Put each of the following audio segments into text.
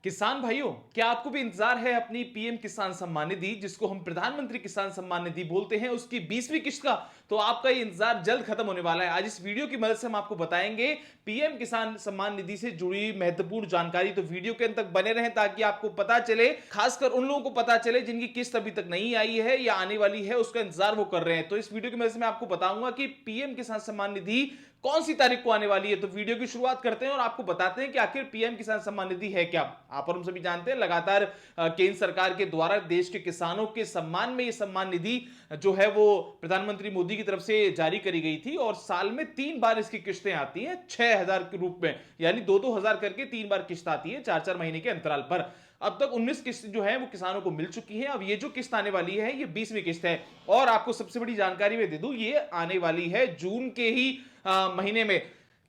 किसान भाइयों, क्या आपको भी इंतजार है अपनी पीएम किसान सम्मान निधि, जिसको हम प्रधानमंत्री किसान सम्मान निधि बोलते हैं, उसकी 20वीं किस्त का? तो आपका ये इंतजार जल्द खत्म होने वाला है। आज इस वीडियो की मदद से हम आपको बताएंगे पीएम किसान सम्मान निधि से जुड़ी महत्वपूर्ण जानकारी। तो वीडियो के अंत तक बने रहें ताकि आपको पता चले, खासकर उन लोगों को पता चले जिनकी किस्त अभी तक नहीं आई है या आने वाली है, उसका इंतजार वो कर रहे हैं। तो इस वीडियो की मदद से मैं आपको बताऊंगा कि पीएम किसान सम्मान निधि कौन सी तारीख को आने वाली है। तो वीडियो की शुरुआत करते हैं और आपको बताते हैं कि आखिर पीएम किसान सम्मान निधि है क्या। आप और हम सभी जानते हैं, लगातार केंद्र सरकार के द्वारा देश के किसानों के सम्मान में ये सम्मान निधि जो है वो प्रधानमंत्री मोदी की तरफ से जारी करी गई थी और साल में 3 बार इसकी किस्तें आती हैं 6,000 के रूप में, यानी 2-2 हजार करके 3 बार किस्त आती है 4-4 महीने के अंतराल पर। अब तक 19 किस्त जो है वो किसानों को मिल चुकी है। अब ये जो किस्त आने वाली है ये 20वीं किस्त है और आपको सबसे बड़ी जानकारी मैं दे दूं, ये आने वाली है जून के ही महीने में।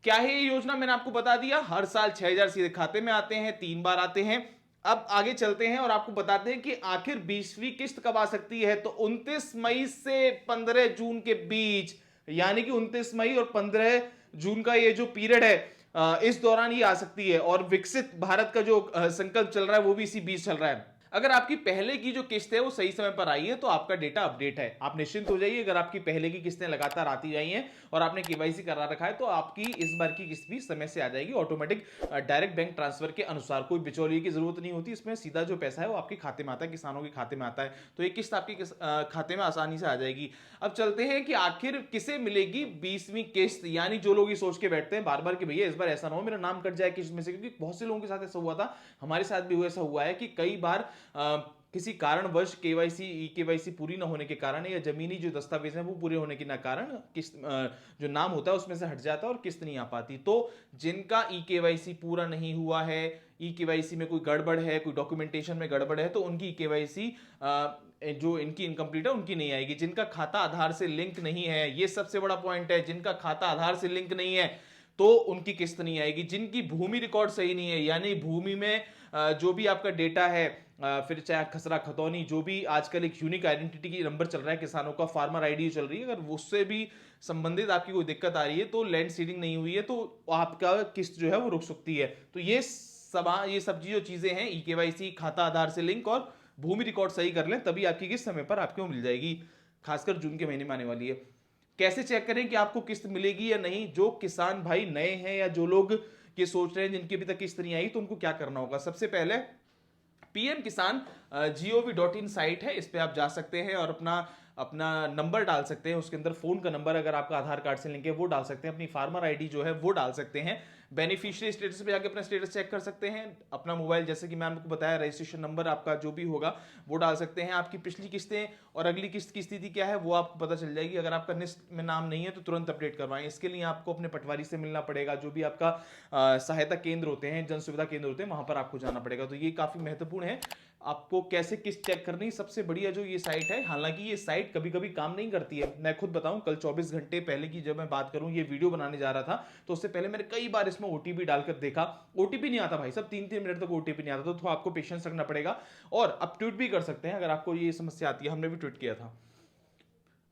क्या है ये योजना, मैंने आपको बता दिया। हर साल 6,000 सीधे खाते में आते हैं, 3 बार आते हैं। अब आगे चलते हैं और आपको बताते हैं कि आखिर 20वीं किस्त कब आ सकती है। तो 29 मई से 15 जून के बीच, यानी कि 29 मई और 15 जून का ये जो पीरियड है, इस दौरान ये आ सकती है। और विकसित भारत का जो संकल्प चल रहा है वो भी इसी बीच चल रहा है। अगर आपकी पहले की जो किस्त है वो सही समय पर आई है तो आपका डेटा अपडेट है, आप निश्चिंत हो जाइए। अगर आपकी पहले की किस्तें लगातार आती जाई हैं और आपने केवाईसी करा रखा है तो आपकी इस बार की किस्त भी समय से आ जाएगी, ऑटोमेटिक डायरेक्ट बैंक ट्रांसफर के अनुसार। कोई बिचौलिए की जरूरत नहीं होती, इसमें सीधा जो पैसा है वो आपके खाते में आता है, किसानों के खाते में आता है। तो ये किस्त आपके खाते में आसानी से आ जाएगी। अब चलते हैं कि आखिर किसे मिलेगी 20वीं किस्त। यानी जो लोग ये सोच के बैठते हैं बार बार कि भैया इस बार ऐसा ना हो मेरा नाम कट जाए किस्त में से, क्योंकि बहुत से लोगों के साथ ऐसा हुआ था, हमारे साथ भी ऐसा हुआ है कि कई बार किसी कारणवश केवाईसी ई केवाईसी पूरी ना होने के कारण या जमीनी जो दस्तावेज हैं वो पूरे होने के ना कारण किस्त जो नाम होता है उसमें से हट जाता है और किस्त नहीं आ पाती। तो जिनका ई केवाईसी पूरा नहीं हुआ है, ई केवाईसी में कोई गड़बड़ है, कोई डॉक्यूमेंटेशन में गड़बड़ है, तो उनकी ई केवाईसी जो इनकी इनकम्प्लीट है उनकी नहीं आएगी। जिनका खाता आधार से लिंक नहीं है, ये सबसे बड़ा पॉइंट है, जिनका खाता आधार से लिंक नहीं है तो उनकी किस्त नहीं आएगी। जिनकी भूमि रिकॉर्ड सही नहीं है, यानी भूमि में जो भी आपका डेटा है, फिर चाहे खसरा खतौनी, जो भी आजकल एक यूनिक आइडेंटिटी की नंबर चल रहा है किसानों का, फार्मर आईडी चल रही है, अगर उससे भी संबंधित आपकी कोई दिक्कत आ रही है, तो लैंड सीडिंग नहीं हुई है, तो आपका किस्त जो है वो रुक सकती है। तो ये सब जो चीजें हैं, ई केवाईसी, खाता आधार से लिंक और भूमि रिकॉर्ड सही कर लें, तभी आपकी किस्त समय पर आपको मिल जाएगी, खासकर जून के महीने में आने वाली है। कैसे चेक करें कि आपको किस्त मिलेगी या नहीं? जो किसान भाई नए हैं या जो लोग ये सोच रहे हैं जिनकी अभी तक किस्त नहीं आई, तो उनको क्या करना होगा? सबसे पहले पीएम किसान gov.in साइट है, इस पे आप जा सकते हैं और अपना अपना नंबर डाल सकते हैं। उसके अंदर फोन का नंबर अगर आपका आधार कार्ड से लिंक है वो डाल सकते हैं, अपनी फार्मर आईडी जो है वो डाल सकते हैं, बेनिफिशियरी स्टेटस पे जाके अपना स्टेटस चेक कर सकते हैं, अपना मोबाइल जैसे कि मैं आपको बताया रजिस्ट्रेशन नंबर आपका जो भी होगा वो डाल सकते हैं। आपकी पिछली किस्तें और अगली किस्त की स्थिति क्या है वो आपको पता चल जाएगी। अगर आपका लिस्ट में नाम नहीं है तो तुरंत अपडेट करवाएं। इसके लिए आपको अपने पटवारी से मिलना पड़ेगा, जो भी आपका सहायता केंद्र होते हैं, जन सुविधा केंद्र होते हैं, वहां पर आपको जाना पड़ेगा। तो ये काफी महत्वपूर्ण है। आपको कैसे किस्त चेक करनी, सबसे बढ़िया जो ये साइट है, हालांकि ये साइट कभी कभी काम नहीं करती है। मैं खुद बताऊं, कल 24 घंटे पहले की जब मैं बात करूं, ये वीडियो बनाने जा रहा था तो उससे पहले मैंने कई बार इसमें ओटीपी डालकर देखा, ओटीपी नहीं आता भाई सब, 3-3 मिनट तक ओटीपी नहीं आता। तो आपको पेशेंस रखना पड़ेगा और अब ट्वीट भी कर सकते हैं अगर आपको ये समस्या आती है, हमने भी ट्वीट किया था।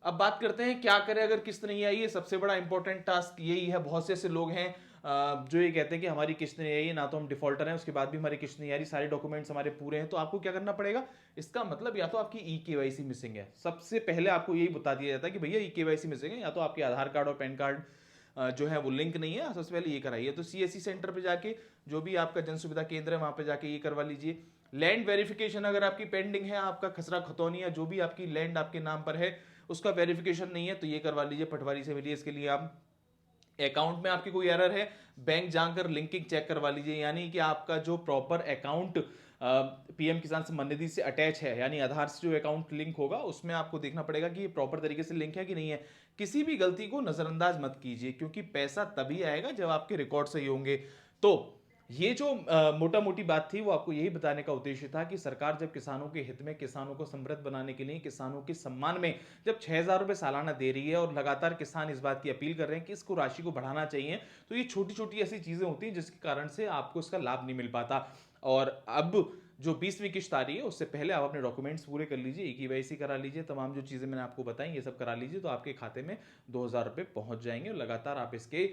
अब बात करते हैं क्या करें अगर किस्त नहीं आई है। सबसे बड़ा इंपॉर्टेंट टास्क यही है। बहुत से ऐसे लोग हैं जो ये कहते हैं कि हमारी किस्त नहीं आई है, ना तो हम डिफॉल्टर हैं, उसके बाद भी हमारी किस्त नहीं आ रही, सारे डॉक्यूमेंट्स हमारे पूरे हैं। तो आपको क्या करना पड़ेगा? इसका मतलब या तो आपकी ई केवाईसी मिसिंग है, सबसे पहले आपको यही बता दिया जाता है कि भैया ई केवाईसी मिसिंग है, या तो आपके आधार कार्ड और पैन कार्ड जो है वो लिंक नहीं है, सबसे पहले ये कराइए। तो सीएससी सेंटर पे जाके, जो भी आपका जन सुविधा केंद्र है वहां पे जाके ये करवा लीजिए। लैंड वेरिफिकेशन अगर आपकी पेंडिंग है, आपका खसरा खतौनी या जो भी आपकी लैंड आपके नाम पर है उसका वेरिफिकेशन नहीं है, तो ये करवा लीजिए, पटवारी से मिलिए। इसके लिए आप अकाउंट में आपकी कोई एरर है, बैंक जाकर लिंकिंग चेक करवा लीजिए, यानी कि आपका जो प्रॉपर अकाउंट पीएम किसान सम्मान निधि से अटैच है, यानी आधार से जो अकाउंट लिंक होगा उसमें आपको देखना पड़ेगा कि ये प्रॉपर तरीके से लिंक है कि नहीं है। किसी भी गलती को नजरअंदाज मत कीजिए, क्योंकि पैसा तभी आएगा जब आपके रिकॉर्ड सही होंगे। तो ये जो मोटा मोटी बात थी वो आपको यही बताने का उद्देश्य था कि सरकार जब किसानों के हित में, किसानों को समृद्ध बनाने के लिए, किसानों के सम्मान में जब 6,000 रुपए सालाना दे रही है और लगातार किसान इस बात की अपील कर रहे हैं कि इसको राशि को बढ़ाना चाहिए, तो ये छोटी छोटी ऐसी चीजें होती हैं जिसके कारण से आपको इसका लाभ नहीं मिल पाता। और अब जो 20वीं किस्त आ रही है उससे पहले आप अपने डॉक्यूमेंट्स पूरे कर लीजिए, ई केवाईसी करा लीजिए, तमाम जो चीज़ें मैंने आपको बताई ये सब करा लीजिए, तो आपके खाते में 2,000 रुपये पहुंच जाएंगे और लगातार आप इसके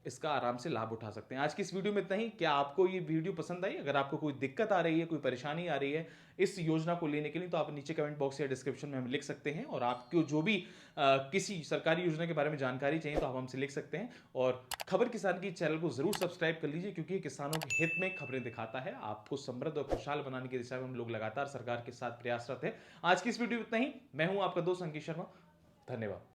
इसका आराम से लाभ उठा सकते हैं। आज की इस वीडियो में इतना ही। क्या आपको ये वीडियो पसंद आई? अगर आपको कोई दिक्कत आ रही है, कोई परेशानी आ रही है इस योजना को लेने के लिए, तो आप नीचे कमेंट बॉक्स या डिस्क्रिप्शन में हम लिख सकते हैं। और आपको जो भी किसी सरकारी योजना के बारे में जानकारी चाहिए तो आप हमसे लिख सकते हैं। और खबर किसान की चैनल को जरूर सब्सक्राइब कर लीजिए, क्योंकि ये किसानों के हित में खबरें दिखाता है। आपको समृद्ध और खुशहाल बनाने की दिशा में हम लोग लगातार सरकार के साथ प्रयासरत है। आज की इस वीडियो में इतना ही। मैं हूं आपका दोस्त अंकित शर्मा। धन्यवाद।